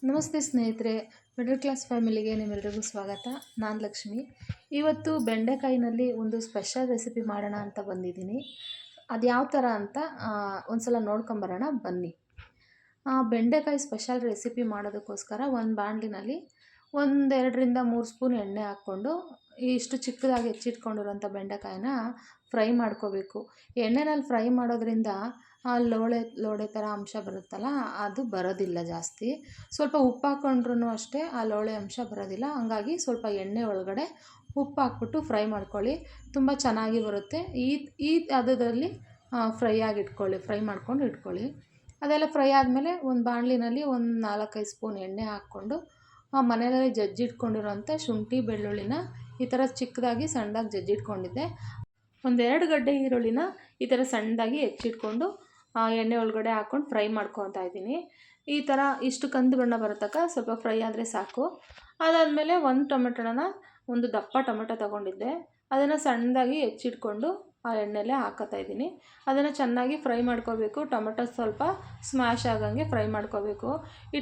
ನಮಸ್ತೆ ಸ್ನೇಹಿತರೆ, middle class ಫ್ಯಾಮಿಲಿಗೆ ನಿಮ್ಮೆಲ್ಲರಿಗೂ ಸ್ವಾಗತ. ನಾನು ಲಕ್ಷ್ಮಿ. ಇವತ್ತು ಬೆಂಡೆಕಾಯಿನಲ್ಲಿ ಒಂದು ಸ್ಪೆಷಲ್ ರೆಸಿಪಿ ಮಾಡೋಣ ಅಂತ ಬಂದಿದ್ದೀನಿ. ಅದು ಯಾವ ಥರ ಅಂತ ಒಂದು ಸಲ ನೋಡ್ಕೊಂಬರೋಣ ಬನ್ನಿ. ಬೆಂಡೆಕಾಯಿ ಸ್ಪೆಷಲ್ ರೆಸಿಪಿ ಮಾಡೋದಕ್ಕೋಸ್ಕರ ಒಂದು ಬಾಣಲಿನಲ್ಲಿ 2-3 ಸ್ಪೂನ್ ಎಣ್ಣೆ ಹಾಕ್ಕೊಂಡು ಇಷ್ಟು ಚಿಕ್ಕದಾಗಿ ಹೆಚ್ಚಿಟ್ಕೊಂಡಿರೋಂಥ ಬೆಂಡೆಕಾಯಿನ ಫ್ರೈ ಮಾಡ್ಕೋಬೇಕು. ಎಣ್ಣೆನಲ್ಲಿ ಫ್ರೈ ಮಾಡೋದ್ರಿಂದ ಲೋಳೆ ಥರ ಅಂಶ ಬರುತ್ತಲ್ಲ, ಅದು ಬರೋದಿಲ್ಲ ಜಾಸ್ತಿ. ಸ್ವಲ್ಪ ಉಪ್ಪು ಹಾಕ್ಕೊಂಡ್ರೂ ಅಷ್ಟೇ ಆ ಲೋಳೆ ಅಂಶ ಬರೋದಿಲ್ಲ. ಹಂಗಾಗಿ ಸ್ವಲ್ಪ ಎಣ್ಣೆ ಒಳಗಡೆ ಉಪ್ಪು ಹಾಕ್ಬಿಟ್ಟು ಫ್ರೈ ಮಾಡ್ಕೊಳ್ಳಿ, ತುಂಬ ಚೆನ್ನಾಗಿ ಬರುತ್ತೆ. ಈ ಹದದಲ್ಲಿ ಫ್ರೈ ಮಾಡ್ಕೊಂಡು ಇಟ್ಕೊಳ್ಳಿ. ಅದೆಲ್ಲ ಫ್ರೈ ಆದಮೇಲೆ ಒಂದು ಬಾಣಲಿನಲ್ಲಿ 4-5 ಸ್ಪೂನ್ ಎಣ್ಣೆ ಹಾಕ್ಕೊಂಡು ಮನೆಯಲ್ಲಿ ಜಜ್ಜಿಟ್ಕೊಂಡಿರೋಂಥ ಶುಂಠಿ ಬೆಳ್ಳುಳ್ಳಿನ ಈ ಥರ ಚಿಕ್ಕದಾಗಿ ಸಣ್ಣದಾಗಿ ಜಜ್ಜಿಟ್ಕೊಂಡಿದ್ದೆ. 2 ಗಡ್ಡೆ ಈರುಳ್ಳಿನ ಈ ಥರ ಸಣ್ಣದಾಗಿ ಹೆಚ್ಚಿಟ್ಕೊಂಡು ಎಣ್ಣೆ ಒಳಗಡೆ ಹಾಕ್ಕೊಂಡು ಫ್ರೈ ಮಾಡ್ಕೊತಾ ಇದ್ದೀನಿ. ಈ ಥರ ಇಷ್ಟು ಕಂದು ಬಣ್ಣ ಬರತಕ್ಕ ಸ್ವಲ್ಪ ಫ್ರೈ ಆದರೆ ಸಾಕು. ಅದಾದಮೇಲೆ ಒಂದು ದಪ್ಪ ಟೊಮೆಟೊ ತೊಗೊಂಡಿದ್ದೆ, ಅದನ್ನು ಸಣ್ಣದಾಗಿ ಹೆಚ್ಚಿಟ್ಕೊಂಡು ಆ ಎಣ್ಣೆಲೆ ಹಾಕೋತಾ ಇದ್ದೀನಿ. ಅದನ್ನು ಚೆನ್ನಾಗಿ ಫ್ರೈ ಮಾಡ್ಕೋಬೇಕು. ಟೊಮೆಟೊ ಸ್ವಲ್ಪ ಸ್ಮ್ಯಾಶ್ ಆಗಂಗೆ ಫ್ರೈ ಮಾಡ್ಕೋಬೇಕು. ಈ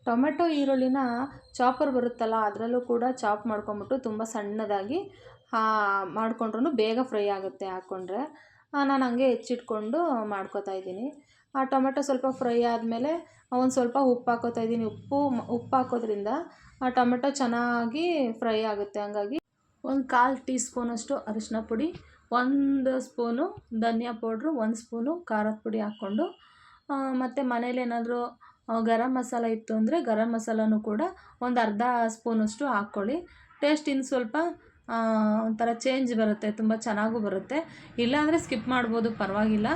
ಟೊಮೆಟೊ ಈರುಳ್ಳಿನ ಚಾಪರ್ ಬರುತ್ತಲ್ಲ, ಅದರಲ್ಲೂ ಕೂಡ ಚಾಪ್ ಮಾಡ್ಕೊಂಬಿಟ್ಟು ತುಂಬ ಸಣ್ಣದಾಗಿ ಮಾಡ್ಕೊಂಡ್ರೂ ಬೇಗ ಫ್ರೈ ಆಗುತ್ತೆ ಹಾಕ್ಕೊಂಡ್ರೆ. ನಾನು ಹಂಗೆ ಹೆಚ್ಚಿಟ್ಕೊಂಡು ಮಾಡ್ಕೋತಾ ಇದ್ದೀನಿ. ಆ ಟೊಮೆಟೊ ಸ್ವಲ್ಪ ಫ್ರೈ ಆದಮೇಲೆ ಒಂದು ಸ್ವಲ್ಪ ಉಪ್ಪು ಹಾಕ್ಕೋತಾ ಇದ್ದೀನಿ. ಉಪ್ಪು ಹಾಕೋದ್ರಿಂದ ಆ ಟೊಮೆಟೊ ಚೆನ್ನಾಗಿ ಫ್ರೈ ಆಗುತ್ತೆ. ಹಂಗಾಗಿ 1/4 ಟೀ ಸ್ಪೂನಷ್ಟು ಅರಿಶಿನ ಪುಡಿ, 1 ಸ್ಪೂನು ಧನಿಯಾ ಪೌಡ್ರು, 1 ಸ್ಪೂನು ಖಾರದ ಪುಡಿ ಹಾಕ್ಕೊಂಡು, ಮತ್ತು ಮನೇಲಿ ಏನಾದರೂ ಗರಂ ಮಸಾಲ ಇತ್ತು ಅಂದರೆ ಗರಂ ಮಸಾಲನೂ ಕೂಡ ಒಂದು ಅರ್ಧ ಸ್ಪೂನಷ್ಟು ಹಾಕ್ಕೊಳ್ಳಿ. ಟೇಸ್ಟ್ ಇನ್ನು ಸ್ವಲ್ಪ ಒಂಥರ ಚೇಂಜ್ ಬರುತ್ತೆ, ತುಂಬ ಚೆನ್ನಾಗೂ ಬರುತ್ತೆ. ಇಲ್ಲಾಂದರೆ ಸ್ಕಿಪ್ ಮಾಡ್ಬೋದು, ಪರವಾಗಿಲ್ಲ.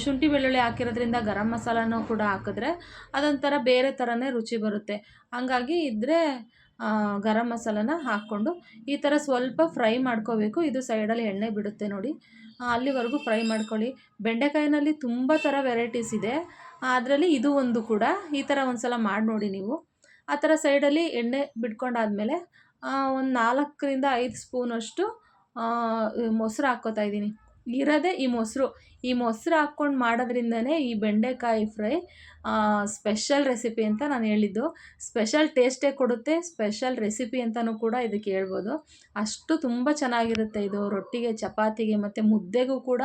ಶುಂಠಿ ಬೆಳ್ಳುಳ್ಳಿ ಹಾಕಿರೋದ್ರಿಂದ ಗರಂ ಮಸಾಲನೂ ಕೂಡ ಹಾಕಿದ್ರೆ ಅದೊಂಥರ ಬೇರೆ ಥರನೇ ರುಚಿ ಬರುತ್ತೆ. ಹಂಗಾಗಿ ಇದ್ದರೆ ಗರಂ ಮಸಾಲನ ಹಾಕ್ಕೊಂಡು ಈ ಥರ ಸ್ವಲ್ಪ ಫ್ರೈ ಮಾಡ್ಕೋಬೇಕು. ಇದು ಸೈಡಲ್ಲಿ ಎಣ್ಣೆ ಬಿಡುತ್ತೆ ನೋಡಿ, ಅಲ್ಲಿವರೆಗೂ ಫ್ರೈ ಮಾಡ್ಕೊಳ್ಳಿ. ಬೆಂಡೆಕಾಯಿನಲ್ಲಿ ತುಂಬ ಥರ ವೆರೈಟೀಸ್ ಇದೆ, ಅದರಲ್ಲಿ ಇದು ಒಂದು ಕೂಡ. ಈ ಥರ ಒಂದು ಸಲ ಮಾಡಿ ನೋಡಿ ನೀವು. ಆ ಥರ ಸೈಡಲ್ಲಿ ಎಣ್ಣೆ ಬಿಟ್ಕೊಂಡಾದಮೇಲೆ ಒಂದು 4-5 ಸ್ಪೂನಷ್ಟು ಮೊಸರು ಹಾಕ್ಕೋತಾ ಇದ್ದೀನಿ. ಇರೋದೇ ಈ ಮೊಸರು ಹಾಕ್ಕೊಂಡು ಮಾಡೋದ್ರಿಂದನೇ ಈ ಬೆಂಡೆಕಾಯಿ ಫ್ರೈ ಸ್ಪೆಷಲ್ ರೆಸಿಪಿ ಅಂತ ನಾನು ಹೇಳಿದ್ದು. ಸ್ಪೆಷಲ್ ಟೇಸ್ಟೇ ಕೊಡುತ್ತೆ, ಸ್ಪೆಷಲ್ ರೆಸಿಪಿ ಅಂತಲೂ ಕೂಡ ಇದಕ್ಕೆ ಹೇಳ್ಬೋದು. ಅಷ್ಟು ತುಂಬ ಚೆನ್ನಾಗಿರುತ್ತೆ ಇದು. ರೊಟ್ಟಿಗೆ, ಚಪಾತಿಗೆ ಮತ್ತು ಮುದ್ದೆಗೂ ಕೂಡ,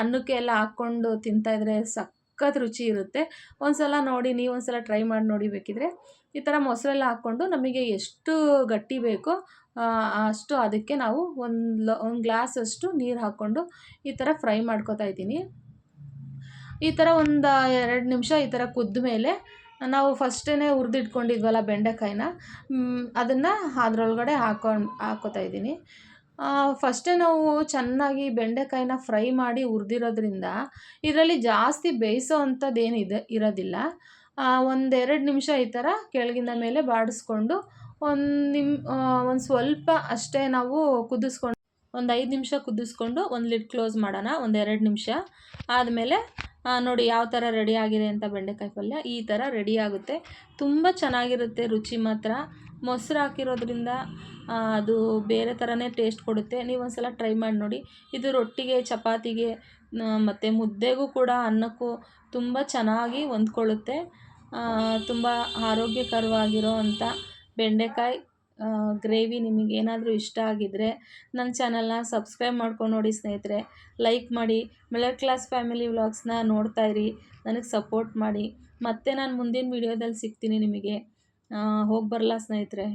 ಅನ್ನಕ್ಕೆ ಎಲ್ಲ ಹಾಕ್ಕೊಂಡು ತಿಂತಾಯಿದ್ರೆ ಸಖತ್ ರುಚಿ ಇರುತ್ತೆ. ಒಂದು ಸಲ ನೋಡಿ, ನೀವು ಒಂದು ಸಲ ಟ್ರೈ ಮಾಡಿ ನೋಡಿ ಬೇಕಿದ್ರೆ. ಈ ಥರ ಮೊಸರೆಲ್ಲ ಹಾಕ್ಕೊಂಡು ನಮಗೆ ಎಷ್ಟು ಗಟ್ಟಿ ಬೇಕೋ ಅಷ್ಟು ಅದಕ್ಕೆ ನಾವು ಒಂದು ಗ್ಲಾಸಷ್ಟು ನೀರು ಹಾಕ್ಕೊಂಡು ಈ ಥರ ಫ್ರೈ ಮಾಡ್ಕೊತಾ ಇದ್ದೀನಿ. ಈ ಥರ ಒಂದು 2 ನಿಮಿಷ ಈ ಥರ ಕುದ್ದ ಮೇಲೆ ನಾವು ಫಸ್ಟೇ ಹುರಿದಿಟ್ಕೊಂಡಿದ್ವಲ್ಲ ಬೆಂಡೆಕಾಯಿನ, ಅದನ್ನು ಅದರೊಳಗಡೆ ಹಾಕ್ಕೋತಾ ಇದ್ದೀನಿ. ಫಸ್ಟೇ ನಾವು ಚೆನ್ನಾಗಿ ಬೆಂಡೆಕಾಯಿನ ಫ್ರೈ ಮಾಡಿ ಹುರಿದಿರೋದ್ರಿಂದ ಇದರಲ್ಲಿ ಜಾಸ್ತಿ ಬೇಯಿಸೋ ಅಂಥದ್ದೇನಿದೆ ಇರೋದಿಲ್ಲ. 1-2 ನಿಮಿಷ ಈ ಥರ ಕೆಳಗಿಂದ ಮೇಲೆ ಬಾಡಿಸ್ಕೊಂಡು ಒಂದು ಸ್ವಲ್ಪ ಅಷ್ಟೇ ನಾವು ಕುದಿಸ್ಕೊಂಡು, ಒಂದು 5 ನಿಮಿಷ ಕುದಿಸ್ಕೊಂಡು ಒಂದು ಲಿಡ್ ಕ್ಲೋಸ್ ಮಾಡೋಣ. 1-2 ನಿಮಿಷ ಆದಮೇಲೆ ನೋಡಿ ಯಾವ ಥರ ರೆಡಿ ಆಗಿದೆ ಅಂತ. ಬೆಂಡೆಕಾಯಿ ಪಲ್ಯ ಈ ಥರ ರೆಡಿ ಆಗುತ್ತೆ. ತುಂಬ ಚೆನ್ನಾಗಿರುತ್ತೆ ರುಚಿ ಮಾತ್ರ. ಮೊಸರು ಹಾಕಿರೋದ್ರಿಂದ ಅದು ಬೇರೆ ಥರನೇ ಟೇಸ್ಟ್ ಕೊಡುತ್ತೆ. ನೀವು ಒಂದು ಸಲ ಟ್ರೈ ಮಾಡಿ ನೋಡಿ. ಇದು ರೊಟ್ಟಿಗೆ, ಚಪಾತಿಗೆ ಮತ್ತು ಮುದ್ದೆಗೂ ಕೂಡ, ಅನ್ನಕ್ಕೂ ತುಂಬ ಚೆನ್ನಾಗಿ ಹೊಂದ್ಕೊಳ್ಳುತ್ತೆ. ತುಂಬ ಆರೋಗ್ಯಕರವಾಗಿರೋ ಅಂಥ ಬೆಂಡೆಕಾಯಿ ಗ್ರೇವಿ ನಿಮಗೇನಾದರೂ ಇಷ್ಟ ಆಗಿದ್ದರೆ ನನ್ನ ಚಾನಲ್ನ ಸಬ್ಸ್ಕ್ರೈಬ್ ಮಾಡ್ಕೊಂಡು ನೋಡಿ ಸ್ನೇಹಿತರೆ. ಲೈಕ್ ಮಾಡಿ, ಮಿಡಲ್ ಕ್ಲಾಸ್ ಫ್ಯಾಮಿಲಿ ವ್ಲಾಗ್ಸ್ನ ನೋಡ್ತಾಯಿರಿ, ನನಗೆ ಸಪೋರ್ಟ್ ಮಾಡಿ. ಮತ್ತೆ ನಾನು ಮುಂದಿನ ವೀಡಿಯೋದಲ್ಲಿ ಸಿಗ್ತೀನಿ ನಿಮಗೆ. ಹೋಗಿ ಬರಲಾ ಸ್ನೇಹಿತರೆ.